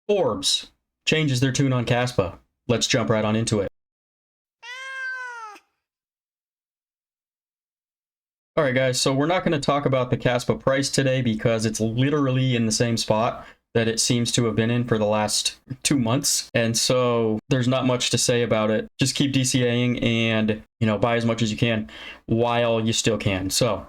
Forbes changes their tune on Kaspa. Let's jump right on into it. All right, guys, so we're not going to talk about the Kaspa price today because it's literally in the same spot that it seems to have been in for the last 2 months. And so there's not much to say about it. Just keep DCAing and, buy as much as you can while you still can. So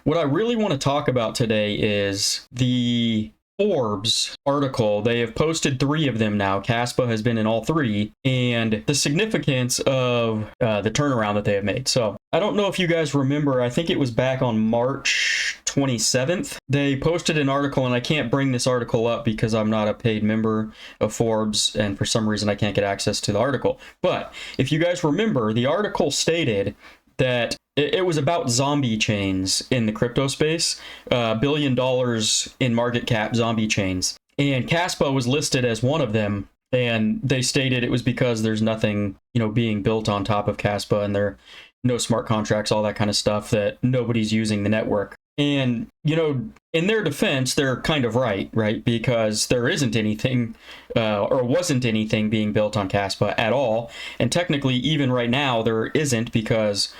what I really want to talk about today is the Forbes article. They have posted 3 of them now. Kaspa has been in all 3, and the significance of the turnaround that they have made. So I don't know if you guys remember, I think it was back on March 27th. They posted an article, and I can't bring this article up because I'm not a paid member of Forbes, and for some reason I can't get access to the article. But if you guys remember, the article stated that it was about zombie chains in the crypto space, $1 billion in market cap zombie chains. And Kaspa was listed as one of them. And they stated it was because there's nothing, being built on top of Kaspa, and there are no smart contracts, all that kind of stuff, that nobody's using the network. And, in their defense, they're kind of right? Because there isn't anything or wasn't anything being built on Kaspa at all. And technically, even right now, there isn't, because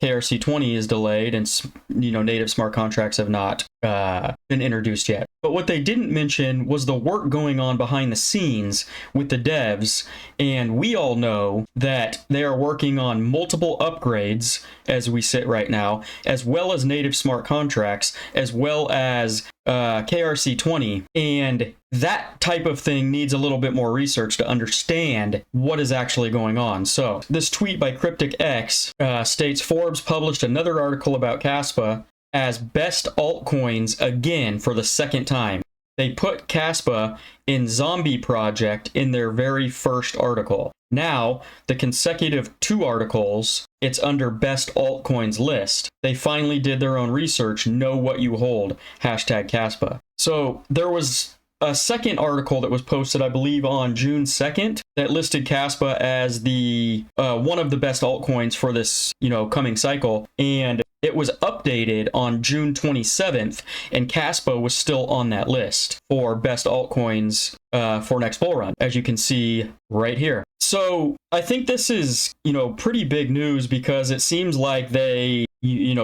KRC20 is delayed, and native smart contracts have not been introduced yet. But what they didn't mention was the work going on behind the scenes with the devs, and we all know that they are working on multiple upgrades as we sit right now, as well as native smart contracts, as well as KRC20, and that type of thing needs a little bit more research to understand what is actually going on. So this tweet by Cryptic X states Forbes published another article about Kaspa as best altcoins again for the second time. They put Kaspa in Zombie Project in their very first article. Now, the consecutive 2 articles, it's under best altcoins list. They finally did their own research, know what you hold, #Kaspa. So there was a second article that was posted, I believe, on June 2nd that listed Kaspa as the one of the best altcoins for this, coming cycle. And it was updated on June 27th, and Kaspa was still on that list for best altcoins for next bull run, as you can see right here. So I think this is, pretty big news, because it seems like they,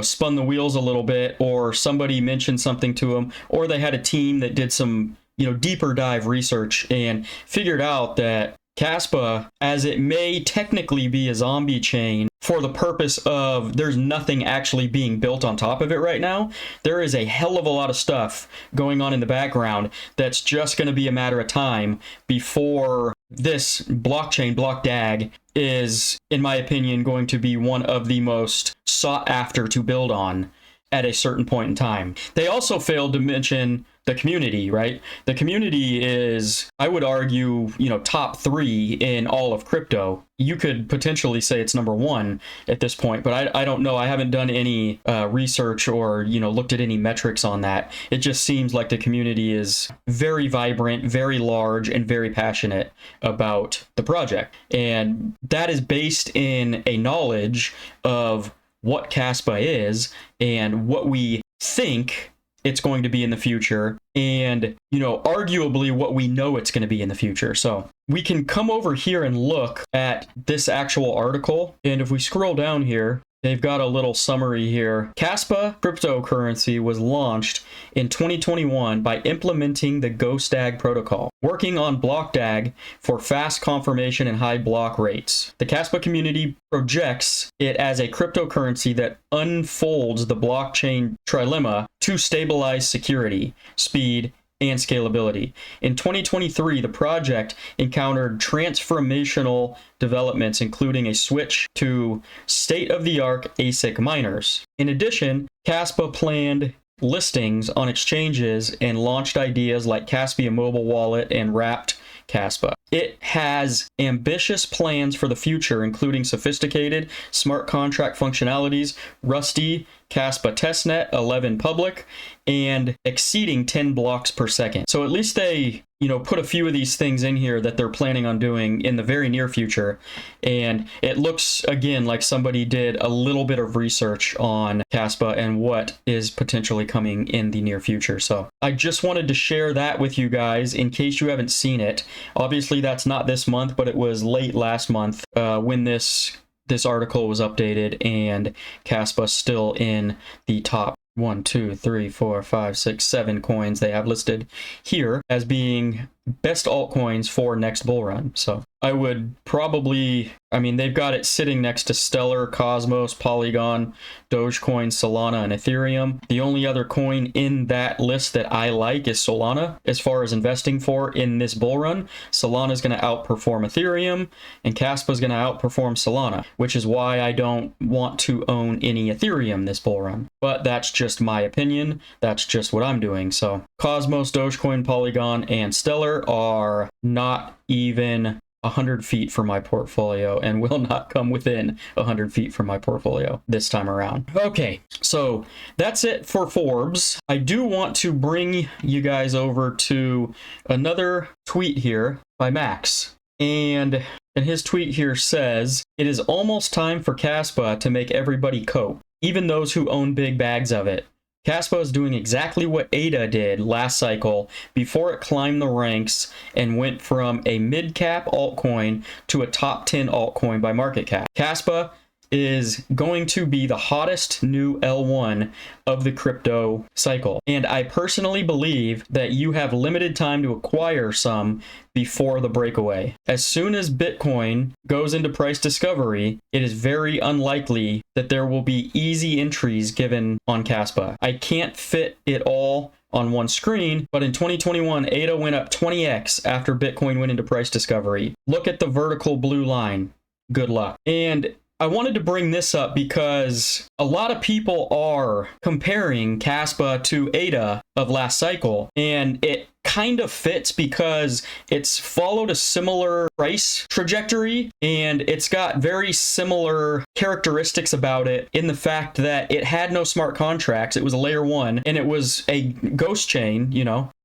spun the wheels a little bit, or somebody mentioned something to them, or they had a team that did some, deeper dive research and figured out that Kaspa, as it may technically be a zombie chain for the purpose of there's nothing actually being built on top of it right now, there is a hell of a lot of stuff going on in the background that's just going to be a matter of time before this blockchain, BlockDAG, is, in my opinion, going to be one of the most sought after to build on at a certain point in time. They also failed to mention the community, right? The community is, I would argue, top 3 in all of crypto. You could potentially say it's number 1 at this point, but I don't know. I haven't done any research or, looked at any metrics on that. It just seems like the community is very vibrant, very large, and very passionate about the project. And that is based in a knowledge of what Kaspa is and what we think it's going to be in the future, and arguably what we know it's going to be in the future. So we can come over here and look at this actual article, and if we scroll down here, they've got a little summary here. Kaspa cryptocurrency was launched in 2021 by implementing the GhostDAG protocol, working on BlockDAG for fast confirmation and high block rates. The Kaspa community projects it as a cryptocurrency that unfolds the blockchain trilemma to stabilize security, speed, and scalability. In 2023, the project encountered transformational developments, including a switch to state-of-the-art ASIC miners. In addition, Kaspa planned listings on exchanges and launched ideas like Caspia Mobile Wallet and Wrapped Kaspa. It has ambitious plans for the future, including sophisticated smart contract functionalities, Rusty, Kaspa testnet, 11 public, and exceeding 10 blocks per second. So at least they put a few of these things in here that they're planning on doing in the very near future. And it looks, again, like somebody did a little bit of research on Kaspa and what is potentially coming in the near future. So I just wanted to share that with you guys in case you haven't seen it. Obviously, that's not this month, but it was late last month when this article was updated, and Kaspa's still in the top 1, 2, 3, 4, 5, 6, 7 coins they have listed here as being best altcoins for next bull run. So I would probably, they've got it sitting next to Stellar, Cosmos, Polygon, Dogecoin, Solana, and Ethereum. The only other coin in that list that I like is Solana. As far as investing for in this bull run, Solana is going to outperform Ethereum, and Kaspa is going to outperform Solana, which is why I don't want to own any Ethereum this bull run. But that's just my opinion. That's just what I'm doing. So Cosmos, Dogecoin, Polygon, and Stellar are not even 100 feet from my portfolio and will not come within 100 feet from my portfolio this time around. Okay, so that's it for Forbes. I do want to bring you guys over to another tweet here by Max. And his tweet here says, "It is almost time for Kaspa to make everybody cope, even those who own big bags of it. Kaspa is doing exactly what ADA did last cycle before it climbed the ranks and went from a mid-cap altcoin to a top 10 altcoin by market cap. Kaspa is going to be the hottest new L1 of the crypto cycle. And I personally believe that you have limited time to acquire some before the breakaway. As soon as Bitcoin goes into price discovery, it is very unlikely that there will be easy entries given on Kaspa. I can't fit it all on one screen, but in 2021, ADA went up 20x after Bitcoin went into price discovery. Look at the vertical blue line. Good luck." And I wanted to bring this up because a lot of people are comparing Kaspa to ADA of last cycle, and it kind of fits because it's followed a similar price trajectory, and it's got very similar characteristics about it in the fact that it had no smart contracts. It was a layer 1, and it was a ghost chain,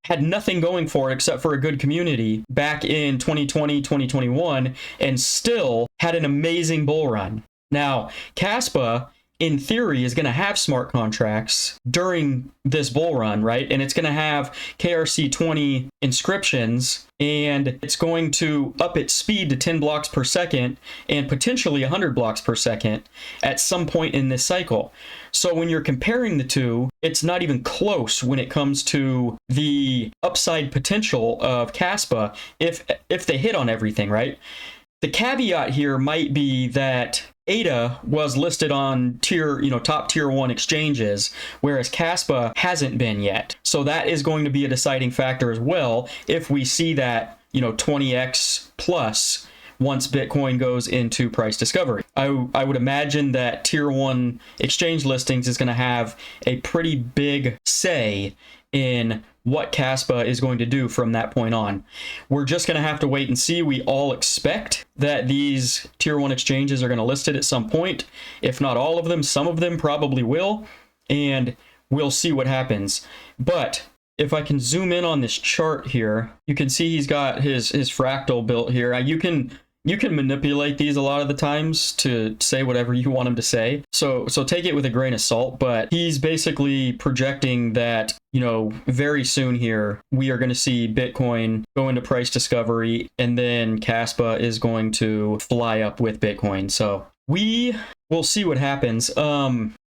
had nothing going for it except for a good community back in 2020, 2021, and still had an amazing bull run. Now, Kaspa, in theory, is going to have smart contracts during this bull run, right? And it's going to have KRC20 inscriptions, and it's going to up its speed to 10 blocks per second and potentially 100 blocks per second at some point in this cycle. So when you're comparing the two, it's not even close when it comes to the upside potential of Kaspa if they hit on everything, right? The caveat here might be that ADA was listed on top tier 1 exchanges, whereas Kaspa hasn't been yet. So that is going to be a deciding factor as well if we see that, 20x plus once Bitcoin goes into price discovery. I would imagine that tier 1 exchange listings is going to have a pretty big say in what Kaspa is going to do from that point on. We're just going to have to wait and see. We all expect that these tier 1 exchanges are going to list it at some point. If not all of them, some of them probably will, and we'll see what happens. But if I can zoom in on this chart here, you can see he's got his fractal built here. You can manipulate these a lot of the times to say whatever you want him to say. So take it with a grain of salt, but he's basically projecting that, very soon here, we are going to see Bitcoin go into price discovery, and then Kaspa is going to fly up with Bitcoin. So we will see what happens.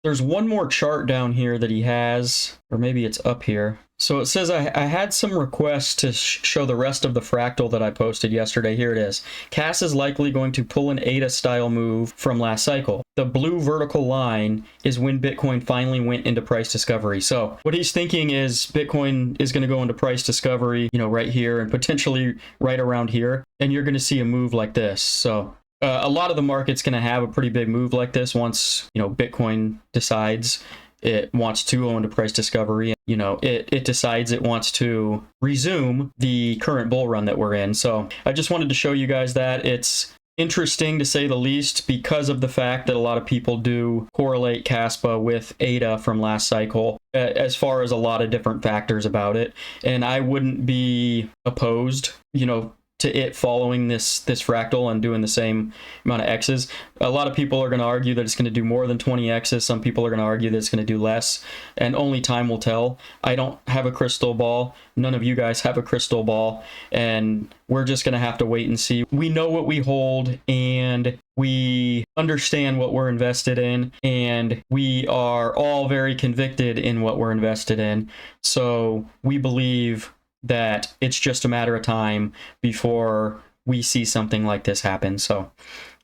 There's one more chart down here that he has, or maybe it's up here. So it says I had some requests to show the rest of the fractal that I posted yesterday. Here it is. Cas is likely going to pull an ADA style move from last cycle. The blue vertical line is when Bitcoin finally went into price discovery. So what he's thinking is Bitcoin is going to go into price discovery, right here and potentially right around here. And you're going to see a move like this. So a lot of the market's going to have a pretty big move like this once, Bitcoin decides it wants to go into price discovery. It decides it wants to resume the current bull run that we're in. So I just wanted to show you guys that. It's interesting to say the least because of the fact that a lot of people do correlate Kaspa with ADA from last cycle. as far as a lot of different factors about it. And I wouldn't be opposed, you know, to it following this fractal and doing the same amount of X's. A lot of people are going to argue that it's going to do more than 20 X's. Some people are going to argue that it's going to do less, and only time will tell. I don't have a crystal ball. None of you guys have a crystal ball, and we're just going to have to wait and see. We know what we hold, and we understand what we're invested in, and we are all very convicted in what we're invested in. So we believe that it's just a matter of time before we see something like this happen. So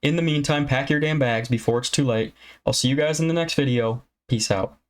in the meantime, pack your damn bags before it's too late. I'll see you guys in the next video. Peace out.